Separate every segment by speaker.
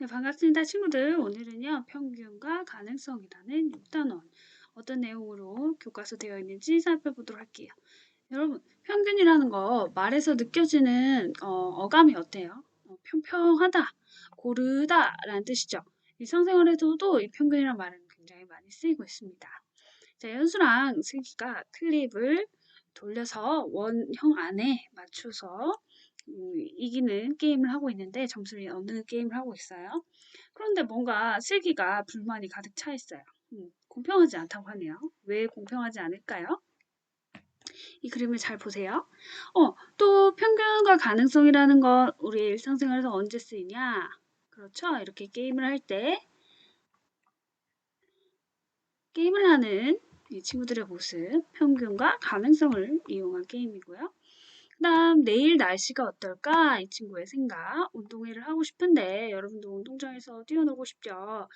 Speaker 1: 네, 반갑습니다, 친구들. 오늘은요, 평균과 가능성이라는 6단원 어떤 내용으로 교과서 되어 있는지 살펴보도록 할게요. 여러분, 평균이라는 거 말에서 느껴지는 어감이 어때요? 평평하다, 고르다라는 뜻이죠. 일상생활에서도 이 평균이라는 말은 굉장히 많이 쓰이고 있습니다. 자, 연수랑 슬기가 클립을 돌려서 원형 안에 맞춰서 이기는 게임을 하고 있는데 점수를 얻는 게임을 하고 있어요. 그런데 뭔가 슬기가 불만이 가득 차 있어요. 공평하지 않다고 하네요. 왜 공평하지 않을까요? 이 그림을 잘 보세요. 또 평균과 가능성이라는 건 우리 일상생활에서 언제 쓰이냐? 그렇죠? 이렇게 게임을 할 때 게임을 하는 이 친구들의 모습, 평균과 가능성을 이용한 게임이고요. 그다음 내일 날씨가 어떨까? 이 친구의 생각. 운동회를 하고 싶은데 여러분도 운동장에서 뛰어놀고 싶죠?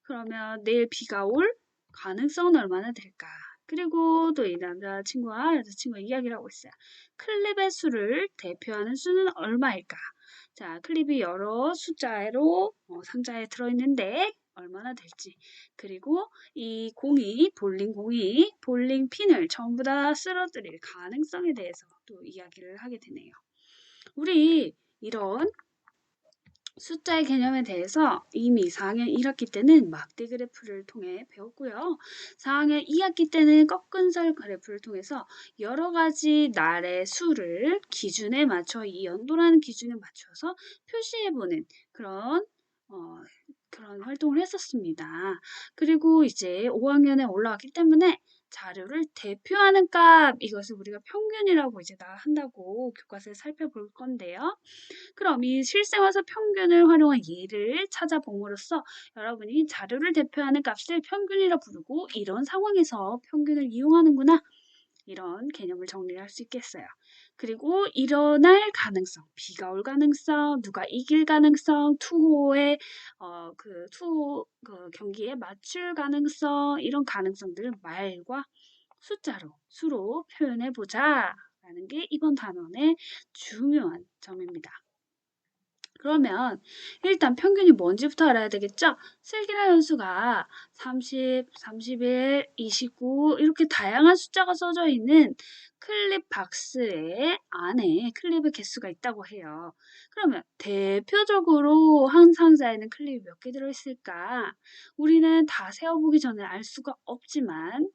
Speaker 1: 그러면 내일 비가 올 가능성은 얼마나 될까? 그리고 또 이 남자친구와 여자친구가 이야기를 하고 있어요. 클립의 수를 대표하는 수는 얼마일까? 자, 클립이 여러 숫자로 상자에 들어있는데 얼마나 될지. 그리고 이 공이, 볼링 공이 볼링 핀을 전부 다 쓰러뜨릴 가능성에 대해서 또 이야기를 하게 되네요. 우리 이런 숫자의 개념에 대해서 이미 4학년 1학기 때는 막대 그래프를 통해 배웠고요. 4학년 2학기 때는 꺾은설 그래프를 통해서 여러 가지 날의 수를 기준에 맞춰 이 연도라는 기준에 맞춰서 표시해보는 그런 활동을 했었습니다. 그리고 이제 5학년에 올라왔기 때문에 자료를 대표하는 값, 이것을 우리가 평균이라고 이제 다 한다고 교과서에 살펴볼 건데요. 그럼 이 실생활에서 평균을 활용한 예를 찾아봄으로써 여러분이 자료를 대표하는 값을 평균이라 부르고 이런 상황에서 평균을 이용하는구나. 이런 개념을 정리할 수 있겠어요. 그리고 일어날 가능성, 비가 올 가능성, 누가 이길 가능성, 투호의 경기에 맞출 가능성, 이런 가능성들을 말과 숫자로, 수로 표현해 보자라는 게 이번 단원의 중요한 점입니다. 그러면 일단 평균이 뭔지부터 알아야 되겠죠? 슬기라 연수가 30, 31, 29 이렇게 다양한 숫자가 써져 있는 클립 박스의 안에 클립의 개수가 있다고 해요. 그러면 대표적으로 한 상자에는 클립이 몇 개 들어있을까? 우리는 다 세어보기 전에 알 수가 없지만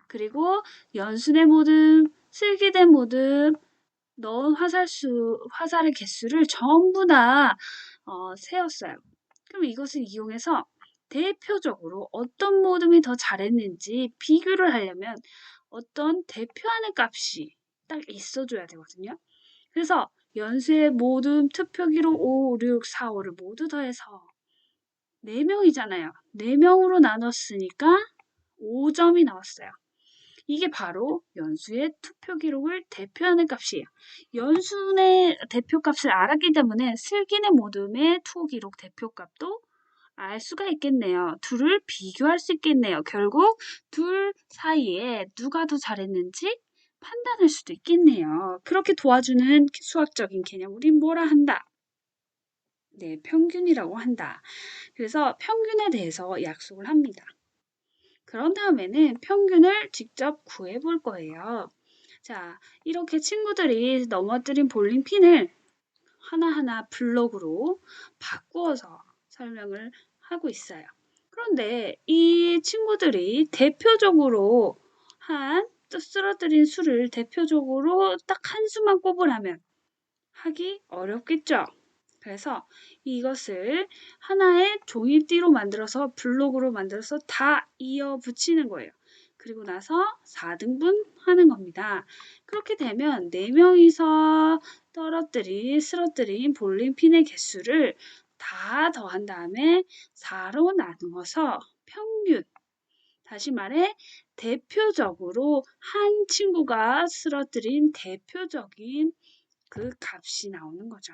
Speaker 1: 그리고 연순의 모듬, 슬기대 모듬, 넣은 화살의 개수를 전부 다 세었어요. 그럼 이것을 이용해서 대표적으로 어떤 모듬이 더 잘했는지 비교를 하려면 어떤 대표하는 값이 딱 있어줘야 되거든요. 그래서 연수의 모든 투표기로 5, 6, 4, 5를 모두 더해서 4명이잖아요. 4명으로 나눴으니까 5점이 나왔어요. 이게 바로 연수의 투표 기록을 대표하는 값이에요. 연수의 대표값을 알았기 때문에 슬기네 모듬의 투 기록 대표값도 알 수가 있겠네요. 둘을 비교할 수 있겠네요. 결국 둘 사이에 누가 더 잘했는지 판단할 수도 있겠네요. 그렇게 도와주는 수학적인 개념, 우린 뭐라 한다? 네, 평균이라고 한다. 그래서 평균에 대해서 약속을 합니다. 그런 다음에는 평균을 직접 구해볼 거예요. 자, 이렇게 친구들이 넘어뜨린 볼링핀을 하나하나 블록으로 바꾸어서 설명을 하고 있어요. 그런데 이 친구들이 대표적으로 쓰러뜨린 수를 대표적으로 딱 한 수만 꼽으라면 하기 어렵겠죠? 그래서 이것을 하나의 종이띠로 만들어서 블록으로 만들어서 다 이어 붙이는 거예요. 그리고 나서 4등분 하는 겁니다. 그렇게 되면 4명이서 쓰러뜨린 볼링핀의 개수를 다 더한 다음에 4로 나누어서 평균, 다시 말해 대표적으로 한 친구가 쓰러뜨린 대표적인 그 값이 나오는 거죠.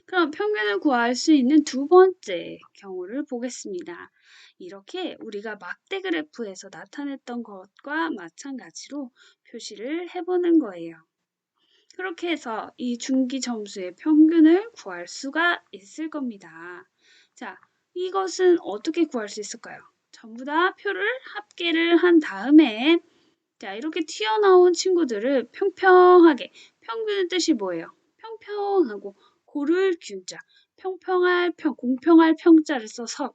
Speaker 1: 그럼 평균을 구할 수 있는 두 번째 경우를 보겠습니다. 이렇게 우리가 막대 그래프에서 나타냈던 것과 마찬가지로 표시를 해보는 거예요. 그렇게 해서 이 중기 점수의 평균을 구할 수가 있을 겁니다. 자, 이것은 어떻게 구할 수 있을까요? 전부 다 표를 합계를 한 다음에 자, 이렇게 튀어나온 친구들을 평평하게 평균의 뜻이 뭐예요? 평평하고 고를 균자, 평평할 평, 공평할 평자를 써서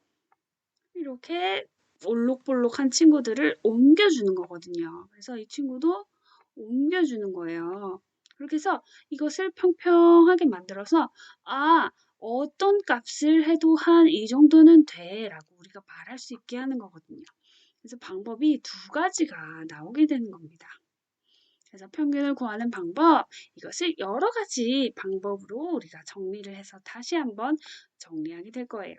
Speaker 1: 이렇게 볼록볼록한 친구들을 옮겨주는 거거든요. 그래서 이 친구도 옮겨주는 거예요. 그렇게 해서 이것을 평평하게 만들어서 어떤 값을 해도 한 이 정도는 돼 라고 우리가 말할 수 있게 하는 거거든요. 그래서 방법이 두 가지가 나오게 되는 겁니다. 그래서 평균을 구하는 방법, 이것을 여러 가지 방법으로 우리가 정리를 해서 다시 한번 정리하게 될 거예요.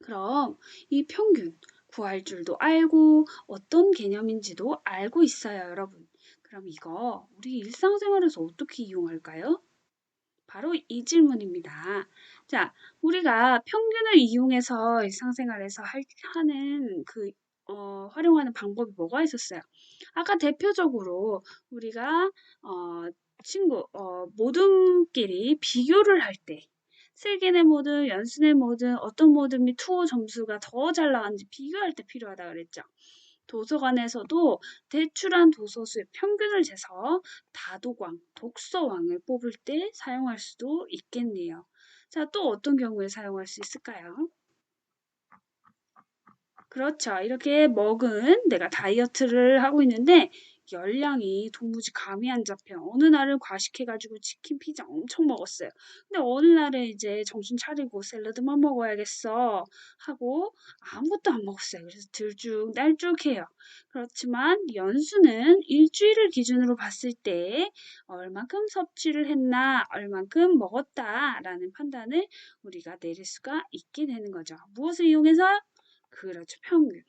Speaker 1: 그럼 이 평균 구할 줄도 알고 어떤 개념인지도 알고 있어요, 여러분. 그럼 이거 우리 일상생활에서 어떻게 이용할까요? 바로 이 질문입니다. 자, 우리가 평균을 이용해서 일상생활에서 하는 활용하는 방법이 뭐가 있었어요? 아까 대표적으로 우리가 모둠끼리 비교를 할 때, 슬기네 모든, 연순의 모든, 어떤 모든 및 투어 점수가 더 잘 나왔는지 비교할 때 필요하다 그랬죠. 도서관에서도 대출한 도서수의 평균을 재서 다도광, 독서왕을 뽑을 때 사용할 수도 있겠네요. 자, 또 어떤 경우에 사용할 수 있을까요? 그렇죠. 이렇게 먹은 내가 다이어트를 하고 있는데 열량이 도무지 감이 안 잡혀. 어느 날은 과식해가지고 치킨, 피자 엄청 먹었어요. 근데 어느 날은 이제 정신 차리고 샐러드만 먹어야겠어 하고 아무것도 안 먹었어요. 그래서 들쭉날쭉해요. 그렇지만 연수는 일주일을 기준으로 봤을 때 얼만큼 섭취를 했나, 얼만큼 먹었다라는 판단을 우리가 내릴 수가 있게 되는 거죠. 무엇을 이용해서? 그렇죠. 평균.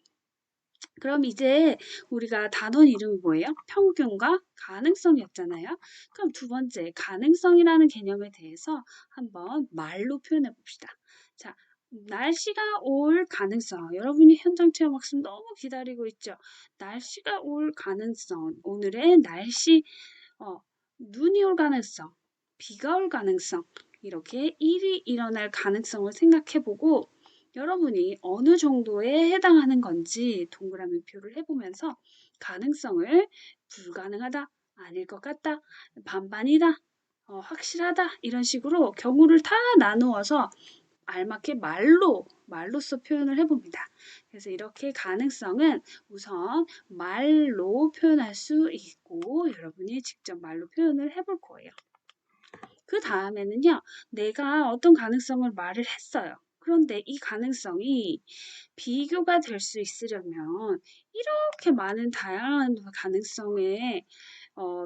Speaker 1: 그럼 이제 우리가 단원 이름이 뭐예요? 평균과 가능성이었잖아요. 그럼 두 번째, 가능성이라는 개념에 대해서 한번 말로 표현해 봅시다. 자, 날씨가 올 가능성. 여러분이 현장 체험 학습 너무 기다리고 있죠? 날씨가 올 가능성. 오늘의 날씨, 어, 눈이 올 가능성, 비가 올 가능성. 이렇게 일이 일어날 가능성을 생각해 보고 여러분이 어느 정도에 해당하는 건지 동그라미 표를 해보면서 가능성을 불가능하다, 아닐 것 같다, 반반이다, 확실하다 이런 식으로 경우를 다 나누어서 알맞게 말로써 표현을 해봅니다. 그래서 이렇게 가능성은 우선 말로 표현할 수 있고 여러분이 직접 말로 표현을 해볼 거예요. 그 다음에는요, 내가 어떤 가능성을 말을 했어요. 그런데 이 가능성이 비교가 될 수 있으려면 이렇게 많은 다양한 가능성에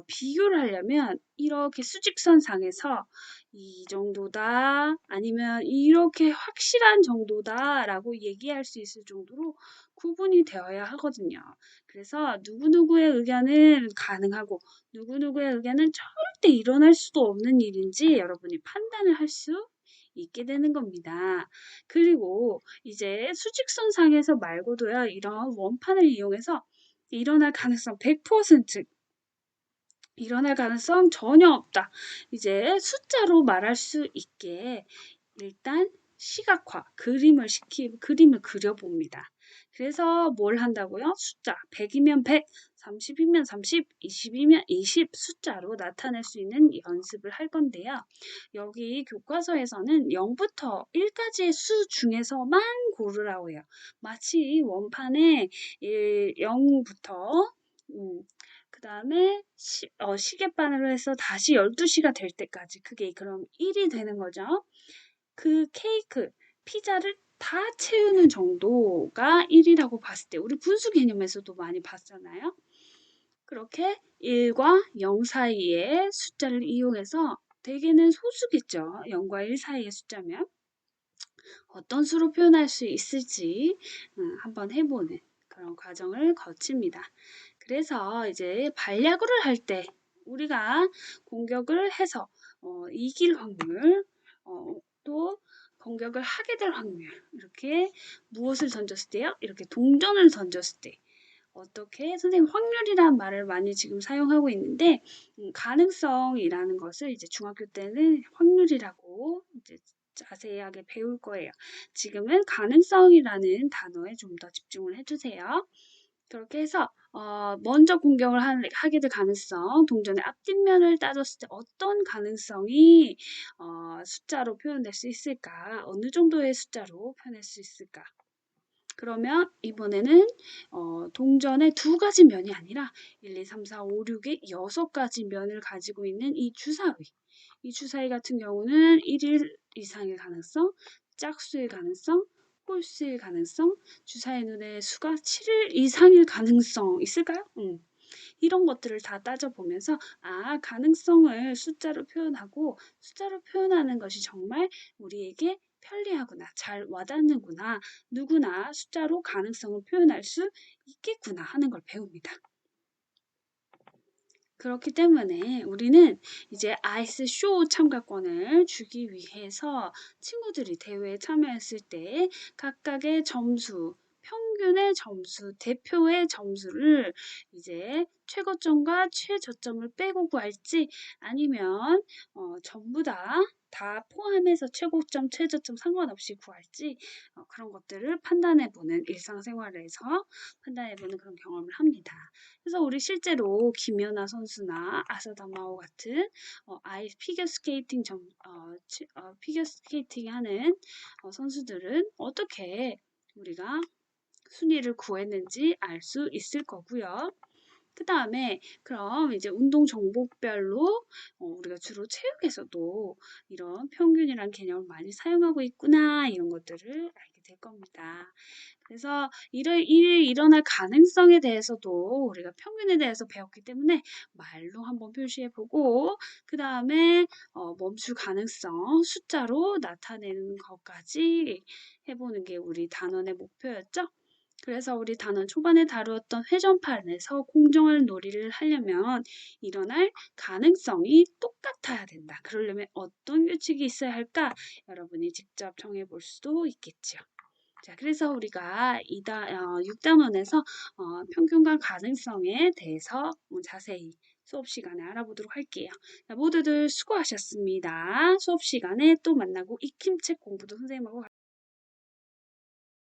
Speaker 1: 비교를 하려면 이렇게 수직선상에서 이 정도다 아니면 이렇게 확실한 정도다라고 얘기할 수 있을 정도로 구분이 되어야 하거든요. 그래서 누구누구의 의견은 가능하고 누구누구의 의견은 절대 일어날 수도 없는 일인지 여러분이 판단을 할 수 있게 되는 겁니다. 그리고 이제 수직선상에서 말고도요, 이런 원판을 이용해서 일어날 가능성 100%, 일어날 가능성 전혀 없다. 이제 숫자로 말할 수 있게 일단 시각화, 그림을 그려봅니다. 그래서 뭘 한다고요? 숫자 100이면 100, 30이면 30, 20이면 20 숫자로 나타낼 수 있는 연습을 할 건데요. 여기 교과서에서는 0부터 1까지의 수 중에서만 고르라고 해요. 마치 원판에 0부터 그 다음에 시계바늘로 해서 다시 12시가 될 때까지 그게 그럼 1이 되는 거죠. 그 케이크, 피자를 다 채우는 정도가 1이라고 봤을 때 우리 분수 개념에서도 많이 봤잖아요. 그렇게 1과 0 사이의 숫자를 이용해서 대개는 소수겠죠. 0과 1 사이의 숫자면 어떤 수로 표현할 수 있을지 한번 해보는 그런 과정을 거칩니다. 그래서 이제 반야구를 할 때 우리가 공격을 해서 이길 확률, 또 공격을 하게 될 확률 이렇게 무엇을 던졌을 때요? 이렇게 동전을 던졌을 때 어떻게 선생님 확률이란 말을 많이 지금 사용하고 있는데 가능성이라는 것을 이제 중학교 때는 확률이라고 이제 자세하게 배울 거예요. 지금은 가능성이라는 단어에 좀 더 집중을 해주세요. 그렇게 해서 먼저 공격을 하게 될 가능성, 동전의 앞뒷면을 따졌을 때 어떤 가능성이 숫자로 표현될 수 있을까? 어느 정도의 숫자로 표현할 수 있을까? 그러면 이번에는 동전의 두 가지 면이 아니라 1, 2, 3, 4, 5, 6의 6가지 면을 가지고 있는 이 주사위. 이 주사위 같은 경우는 1일 이상일 가능성, 짝수일 가능성, 홀수일 가능성, 주사위 눈의 수가 7일 이상일 가능성 있을까요? 이런 것들을 다 따져보면서 가능성을 숫자로 표현하고 숫자로 표현하는 것이 정말 우리에게 편리하구나, 잘 와닿는구나, 누구나 숫자로 가능성을 표현할 수 있겠구나 하는 걸 배웁니다. 그렇기 때문에 우리는 이제 아이스 쇼 참가권을 주기 위해서 친구들이 대회에 참여했을 때 각각의 점수, 평균의 점수, 대표의 점수를 이제 최고점과 최저점을 빼고 구할지 아니면 전부 다 포함해서 최고점, 최저점 상관없이 구할지 그런 것들을 판단해보는 일상생활에서 판단해보는 그런 경험을 합니다. 그래서 우리 실제로 김연아 선수나 아사다마오 같은 피겨 스케이팅 하는 선수들은 어떻게 우리가 순위를 구했는지 알 수 있을 거고요. 그 다음에 그럼 이제 운동 종목별로 우리가 주로 체육에서도 이런 평균이란 개념을 많이 사용하고 있구나 이런 것들을 알게 될 겁니다. 그래서 일어날 가능성에 대해서도 우리가 평균에 대해서 배웠기 때문에 말로 한번 표시해보고 그 다음에 멈출 가능성 숫자로 나타내는 것까지 해보는 게 우리 단원의 목표였죠. 그래서 우리 단원 초반에 다루었던 회전판에서 공정한 놀이를 하려면 일어날 가능성이 똑같아야 된다. 그러려면 어떤 규칙이 있어야 할까? 여러분이 직접 정해볼 수도 있겠죠. 자, 그래서 우리가 6단원에서 평균과 가능성에 대해서 자세히 수업 시간에 알아보도록 할게요. 자, 모두들 수고하셨습니다. 수업 시간에 또 만나고 익힘책 공부도 선생님하고